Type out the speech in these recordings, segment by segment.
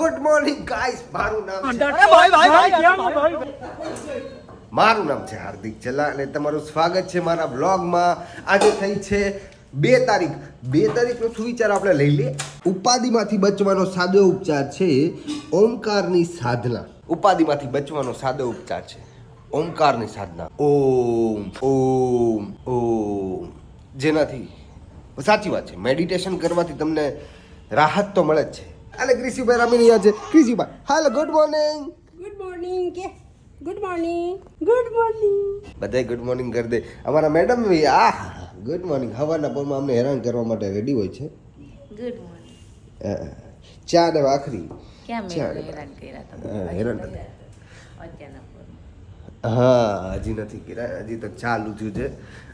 Good morning guys. મારું નામ છે હાર્દિક ચલા અને તમારું સ્વાગત છે મારા બ્લોગમાં. આજે થઈ છે 2 તારીખ. 2 તારીખનો શું વિચાર આપણે લઈ લઈએ. ઉપાધિમાંથી બચવાનો સાદો ઉપચાર છે ઓમકારની સાધના. ઉપાધિમાંથી બચવાનો સાદો ઉપચાર છે ઓમકારની સાધના. ઓમ ઓમ ઓમ. જેનાથી સાચી વાત છે, મેડિટેશન કરવાથી તમને રાહત તો મળે જ છે. અલે ક્રિશીભાઈ રામીનિયા છે. ક્રિશીભાઈ હાલો, ગુડ મોર્નિંગ. ગુડ મોર્નિંગ કે ગુડ મોર્નિંગ ગુડ મોર્નિંગ બધાય ગુડ મોર્નિંગ કરી દે. અમારા મેડમ બી ગુડ મોર્નિંગ. હવાના પોરમાં અમને હેરાન કરવા માટે રેડી હોય છે. Good morning. ચા ને ભાખરી. ક્યાં મેં હેરાન કર્યા તમે? હેરાન અત્યારના પર. હા, હજી નથી કર્યા, હજી તો ચાલુ થયું છે.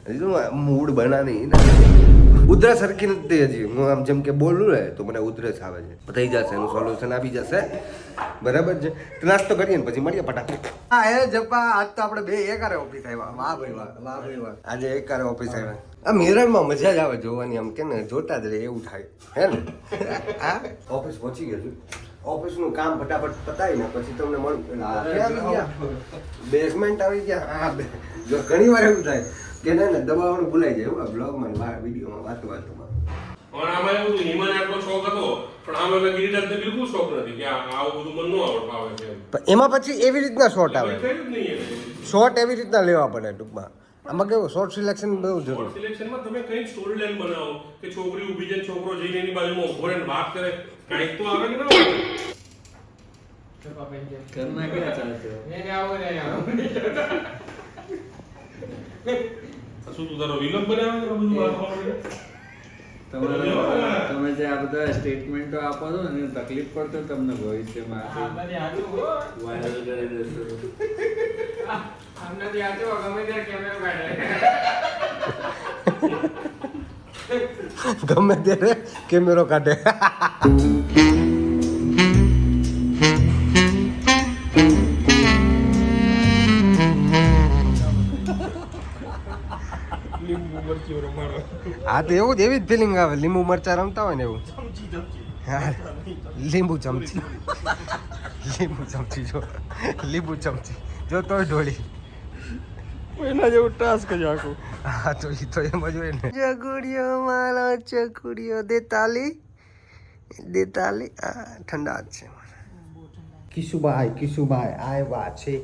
હજી તો મૂડ બનાની ઉધરસ સરખી નથી હજી. હું આમ જેમ કે બોલું ને તો મને ઉધરસ આવે છે. થઈ જશે, એનું સોલ્યુશન આવી જશે. બરાબર છે. તો નાસ્તો કરીએ ને પછી મળીએ ફટાફટ. હા એ જપા, આજ તો આપણે બે એકારે ઓફિસ આવ્યા. વાહ ભાઈ વાહ, વાહ ભાઈ વાહ. આજે એકારે ઓફિસ આવ્યા. આમ હિરણમાં મજા જ આવે જોવાની. આમ કે ને જોતા જ રહે એવું થાય, હે ને? હા, ઓફિસ પહોંચી ગયો છું. ઓફિસનું કામ ફટાફટ પતાવીને પછી તમને મળું. બેઝમેન્ટ આવી ગયા. હા, જો ઘણી વાર એવું થાય કે ને દબાવવાનું ભૂલાઈ જાય બ્લોગમાં વિડીયોમાં વાતોમાં. પણ આમાં એવું હતું, હિમાને આટલો શોખ હતો પણ આમાં મેં ગિરિરાજને બિલકુલ શોખ નથી કે આવું બધું મને ન આવડે છે. એમાં પછી એવી રીતના શોર્ટ આવે. થયું જ નહીં એને. શોર્ટ એવી રીતના લેવા પડે ટૂંકમાં. આમાં કેવું શોર્ટ સિલેક્શન બહુ જરૂર. સિલેક્શનમાં તમે કઈ સ્ટોરી લાઈન બનાવો કે છોકરી ઊભી છે, છોકરો જઈને એની બાજુમાં ઉભો રહીને વાત કરે, કંઈક તો આવે કે ના આવે? ઘરના ક્યાં ચાલશે? શું તું તારો વિલંબ બનાવે છે બધું વાત તમે જે આ બધા સ્ટેટમેન્ટો આપો છો ને તકલીફ પડતો તમને ભવિષ્યમાં વાયરલ કરી દેશો. ગમે ત્યારે કેમેરો કાઢે. હા તો એવું જ, એવી જ ફિલિંગ આવે. લીંબુ મરચા રમતા હોય ને એવું. હા, લીંબુ ચમચી. લીંબુ ચમચી જો, લીંબુ ચમચી જો તોય ઢોળી. એના જેવું ટાસ્ક જ આખું. હા તો એ તો એમ જ હોય ને. ચકુડીઓ મારો ચકુડીઓ દેતાલી દેતાલી. ઠંડા જ છે. કિશુભાઈ આવ્યા છે.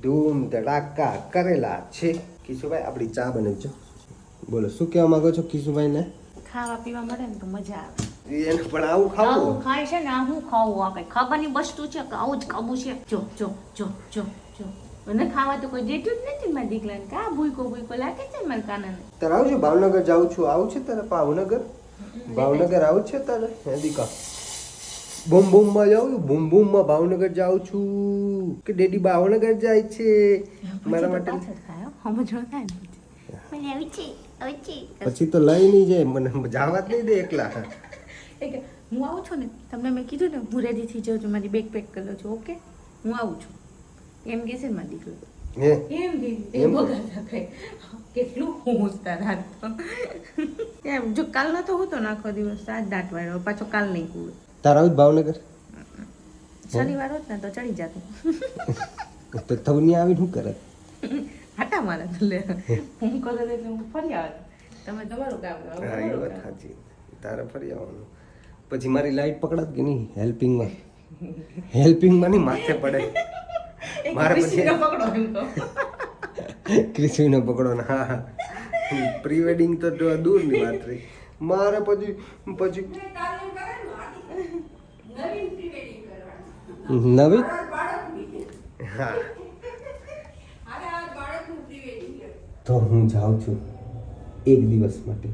ધૂમ ધડાકા કરેલા છે. કિશુભાઈ આપણી ચા બનાવજો. બોલો શું કહેવા માંગો છો કિશુભાઈને? ખાવા પીવા મળે ને તો મજા આવે. એને પણ આવું ખાવું. આવું ખાય છે ને, આ હું ખાવું? આ કઈ ખાવાની વસ્તુ છે કે આવું જ ખાવું છે? જો જો જો જો જો મને ખાવા તો કોઈ દેતું જ નથી મારા દીકરાને. કા ભૂકો લાગે છે મારા કાનાને. તારે આવું છે ભાવનગર જાઉં છું. આવું છે તારે ભાવનગર? ભાવનગર આવું છે તારે? હે દીકા બૂમ બૂમમાં જાઉં છું. બૂમ બૂમમાં ભાવનગર જાઉં છું કે ડેડી ભાવનગર જાય છે મારા માટે. પછી તો લઈ નહીં જાય મને, જવા જ નહીં દે એકલા. હું આવું છું ને, તમને મેં કીધું ને હું રેડી થઈ જાઉં છું, મારી બેગ પેક કરી લઉં છું. ઓકે, હું આવું છું એમ કે છે ને મારી દીકરો. હે એમ કેટલું હોંશતા રાત એમ. જો કાલનો તો હું તો આખો દિવસ આજ દાંત વાળ્યો, પાછો કાલ નહીં કુવે. તારા આવું ભાવનગર શનિવાર હોત ને તો ચડી જતું. તો થવની આવી શું કરે? હટા મારે તો લે હું કરે એટલે હું ફરી આવે. તમે તમારું કામ કરો. હા એ વાત સાચી. તારે ફરી આવવાનું. પછી મારી લાઈટ પકડાત કે નહીં હેલ્પિંગમાં? હેલ્પિંગમાં નહીં, માથે પડે મારે. પછી ક્રિશ્વીને પકડો ને. હા, પ્રી વેડિંગ તો દૂરની વાત રહી. મારે પછી નવી. હા તો હું જાઉં છું 1 દિવસ માટે.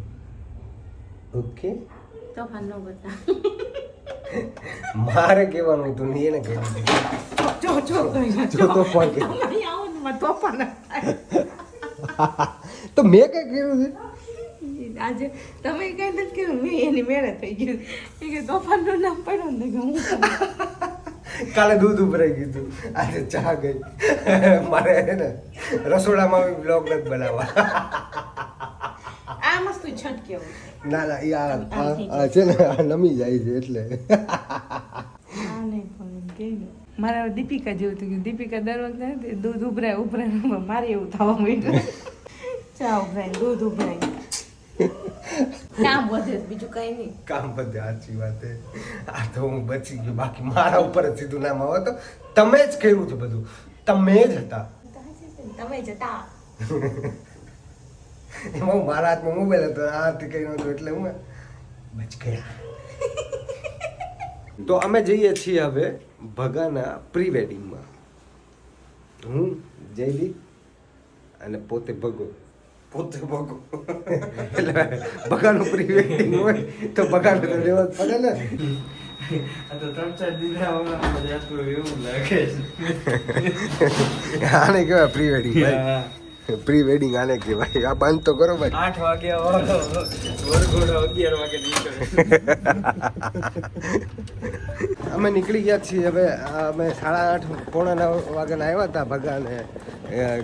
ઓકે, તો ફાન ન કરતા. મારે કહેવાનું હતું નહીં, એને કહેવાનું. જો તો ફોન કે તો મેં કઈ કર્યું છે આજે? તમે કઈ નથી કર્યું, મેં એની મેળે થઈ ગયું. એ કે તોફાનનું નામ પડ્યું ને કે હું કાલે દૂધ ઉભરાઈ ગયું હતું, આજે ચા ગઈ. મારે ને રસોડામાં બ્લોગ નથી બનાવવા. આ મસ્ત છટકે ના ના, એ આ છે ને, આ નમી જાય છે એટલે. આને કે મારા દીપિકા જેવું થયું કે દીપિકા દર વખતે દૂધ ઉભરાય મારે એવું થવા માંડ્યું ચા ઉભરાય દૂધ ઉભરાય કામ વધે બીજું કઈ નહીં કામ બધે સાચી વાત છે. આ તો હું બચી ગયો, બાકી મારા ઉપર જ સીધું નામ આવે તો તમે જ કર્યું છે બધું, તમે જ હતા. તમે જતા એમાં હું મારા હાથમાં મોબાઈલ હતો, આ હાથથી કઈ નહોતું એટલે હું બચ ગયા. તો અમે જઈએ છીએ હવે ભગાના પ્રી વેડિંગમાં. હું જયદીપ અને પોતે ભગો એટલે ભગાનું પ્રી વેડિંગ હોય તો ભગાનું તો રહેવા જ પડે ને. આ તો 3-4 દીધા હમણાં બધા થોડું એવું લાગે છે. આને કહેવાય પ્રી વેડિંગ ભાઈ, પ્રી વેડિંગ આને કહેવાય. આ બંધ તો કરો ભાઈ. 8 વાગ્યા વરઘોડો 11 વાગે નીકળે. અમે નીકળી ગયા છીએ હવે. અમે 8:30 પોણા 9 વાગ્યાના આવ્યા હતા ભગાને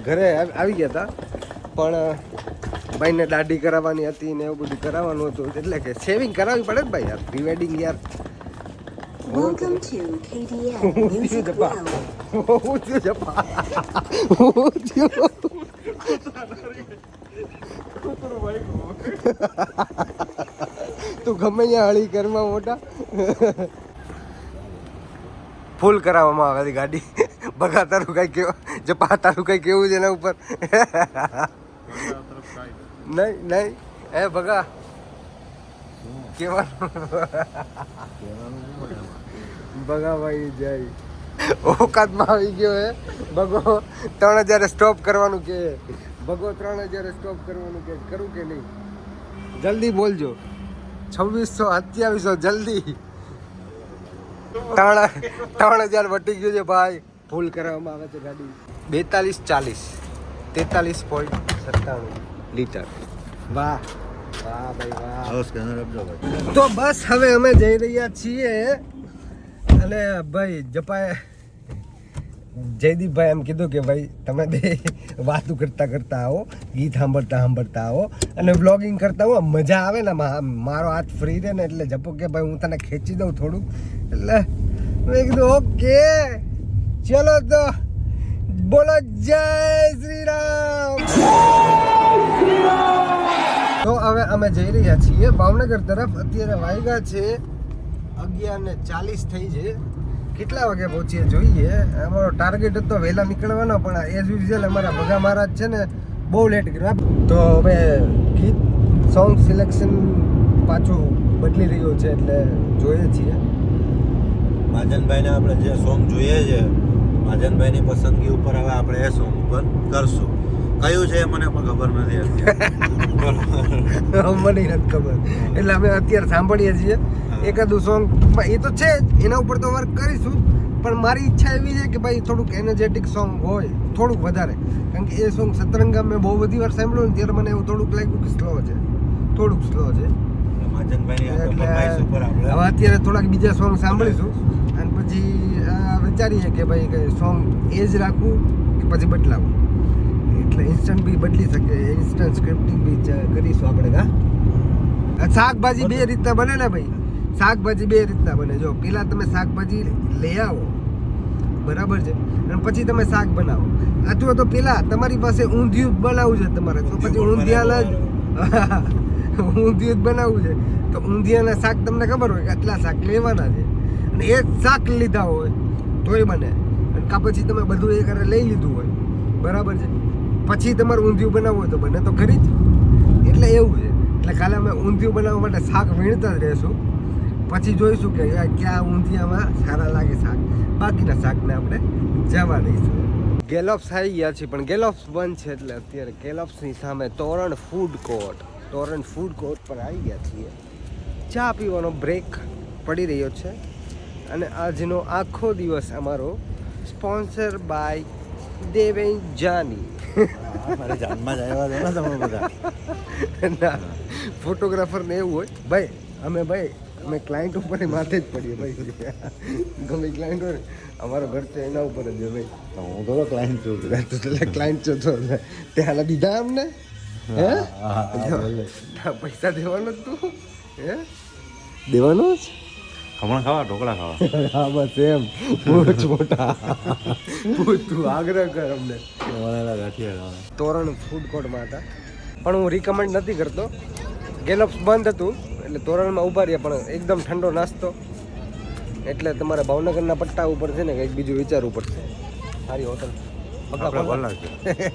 ઘરે આવી ગયા હતા, પણ ભાઈને દાઢી કરાવવાની હતી ને એવું બધું કરાવવાનું હતું, એટલે કે શેવિંગ કરાવવી પડે ને ભાઈ યાર, પ્રી વેડિંગ યાર. Welcome to KDN Music World. હું થયું જપા, હું થયું. તું ગમે ત્યાં હળી ઘરમાં મોટા ફૂલ કરાવવામાં આવે છે ગાડી. બગા તારું કઈ કેવું, જપા તારું કઈ કેવું છે એના ઉપર? નહીં નહીં એ ભગા કેવાનું ભગાભાઈ જાય ઓકાતમાં આવી ગયો હે ભગો. 3000 સ્ટોપ કરવાનું કે ભગો, 3000 સ્ટોપ કરવાનું કે કરું કે નહીં? જલ્દી બોલજો. 2600 2700 જલ્દી. 3000 વટી ગયું છે ભાઈ. ફૂલ કરવામાં આવે છે ગાડી. 4240 43.97 લીટર. વાહ વાહ ભાઈ વાહ. તો બસ હવે અમે જઈ રહ્યા છીએ અને ભાઈ જપાએ જયદીપભાઈ એમ કીધું કે ભાઈ તમે બે વાતો કરતા કરતા આવો, ગીત સાંભળતા સાંભળતા આવો અને વ્લોગિંગ કરતા આવો, મજા આવે ને. મારો હાથ ફ્રી રહે ને એટલે જપો કે ભાઈ હું તને ખેંચી દઉં થોડુંક, એટલે મેં કીધું ઓકે ચલો તો બોલો જય શ્રી રામ. તો હવે અમે જઈ રહ્યા છીએ ભાવનગર તરફ. અત્યારે વાગ્યા છે 11:40 થઈ છે. કેટલા વાગે પહોંચીએ જોઈએ. અમારો ટાર્ગેટ હતો વહેલા નીકળવાનો, પણ એઝ યુઝ્યુઅલ અમારા ભગા મહારાજ છે ને બહુ લેટ કર્યું. તો હવે ગીત સોંગ સિલેક્શન પાછું બદલી રહ્યું છે એટલે જોઈએ છીએ. મહાજનભાઈને આપણે જે સોંગ જોઈએ છે, મહાજનભાઈની પસંદગી ઉપર હવે આપણે એ સોંગ ઉપર કરશું. કયું છે એ મને પણ ખબર નથી અત્યારે. મને નથી ખબર, એટલે અમે અત્યારે સાંભળીએ છીએ એકાદું સોંગ. એ તો છે જ, એના ઉપર તો વર્ક કરીશું, પણ મારી ઈચ્છા એવી છે કે ભાઈ થોડુંક એનર્જેટિક સોંગ હોય, થોડુંક વધારે. કારણ કે એ સોંગ સતરંગા મેં બહુ બધી વાર સાંભળ્યું ને ત્યારે મને એવું થોડુંક લાગ્યું કે સ્લો છે, થોડુંક સ્લો છે. એટલે હવે અત્યારે થોડાક બીજા સોંગ સાંભળીશું અને પછી વિચારીએ કે ભાઈ કે સોંગ એ જ રાખવું કે પછી બદલાવું. એટલે ઇન્સ્ટન્ટ બી બદલી શકે, ઇન્સ્ટન્ટ સ્ક્રિપ્ટિંગ બી કરીશું આપણે. હા, શાકભાજી બે રીતના બને ને ભાઈ, શાકભાજી બે રીતના બને. જો પેલા તમે શાકભાજી લઈ આવો, બરાબર છે, અને પછી તમે શાક બનાવો. અથવા તો પેલા તમારી પાસે ઊંધિયું બનાવવું છે તમારે, તો પછી ઊંધિયાના જ ઊંધિયું જ બનાવવું છે તો ઊંધિયાના શાક તમને ખબર હોય કે આટલા શાક લેવાના છે, અને એ જ શાક લીધા હોય તોય બને. અને કાં પછી તમે બધું એક હારે લઈ લીધું હોય, બરાબર છે, પછી તમારે ઊંધિયું બનાવવું હોય તો બને તો ખરી જ. એટલે એવું છે. એટલે કાલે અમે ઊંધિયું બનાવવા માટે શાક વીણતા જ રહેશું, પછી જોઈશું કે ક્યાં ઊંધિયામાં સારા લાગે શાક. બાકીના શાકને આપણે જવા દઈશું. ગેલોપ્સ આવી ગયા છે, પણ ગેલોપ્સ બંધ છે, એટલે અત્યારે ગેલોપ્સની સામે તોરણ ફૂડ કોર્ટ પર આવી ગયા છીએ. ચા પીવાનો બ્રેક પડી રહ્યો છે, અને આજનો આખો દિવસ અમારો સ્પોન્સર બાય દેવેન જાની. ના, ફોટોગ્રાફર ને એવું હોય ભાઈ. અમે ક્લાયન્ટ ઉપર માથે જ પડીએ ભાઈ. ગમે ક્લાયન્ટ હોય અમારો ઘર તો એના ઉપર જ છે ભાઈ. હું તો ક્લાયન્ટ છું. ક્લાયન્ટ છો તો ત્યાં દીધા અમને હે પૈસા દેવાનો જ તું હે દેવાનો જ. ખમણ ખાવા ઢોકળા ખાવા હા બસ એમ બહુ જ મોટા તું આગ્રહ કર અમને વણેલા ગાંઠિયા ખાવા તોરણ ફૂડ કોર્ટમાં હતા પણ હું રિકમેન્ડ નથી કરતો. ગેલોપ્સ બંધ હતું એટલે તોરણમાં ઊભા રહ્યા પણ એકદમ ઠંડો નાસ્તો એટલે તમારે ભાવનગરના પટ્ટા ઉપર છે ને કંઈક બીજું વિચારવું પડશે. સારી હોટલ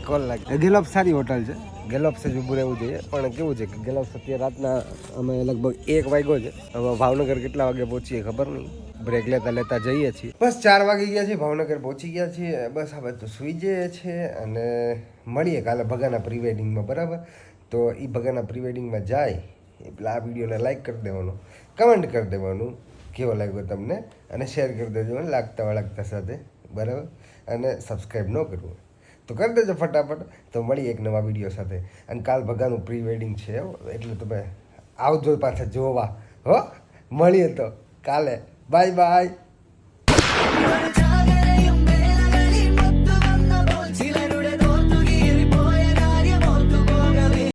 કોલ લાગે. ગેલોપ્સ સારી હોટલ છે. ગેલોપ્સ જ ઊભું રહેવું જોઈએ પણ કેવું છે કે ગેલોપ્સ અત્યારે રાતના અમે લગભગ 1 વાગ્યો છે. હવે ભાવનગર કેટલા વાગે પહોંચીએ ખબર નહીં. બ્રેક લેતા લેતા જઈએ છીએ. બસ 4 વાગી ગયા છે, ભાવનગર પહોંચી ગયા છીએ. બસ હવે તો સુઈ જઈએ છીએ અને મળીએ કાલે ભગાના પ્રી વેડિંગમાં. બરાબર, તો એ ભગાના પ્રી વેડિંગમાં જાય એટલે આ વિડીયોને લાઈક કરી દેવાનો, કમેન્ટ કરી દેવાનું કેવો લાગ્યો તમને અને શેર કરી દેજો લાગતા વળગતા સાથે. બરાબર, અને સબસ્ક્રાઈબ ન કરવું તો કરી દેજો ફટાફટ. તો મળીએ એક નવા વિડીયો સાથે. અને કાલ ભગાનું પ્રી વેડિંગ છે એટલે તમે આવજો પાછા જોવા. હો, મળીએ તો કાલે. Bye bye.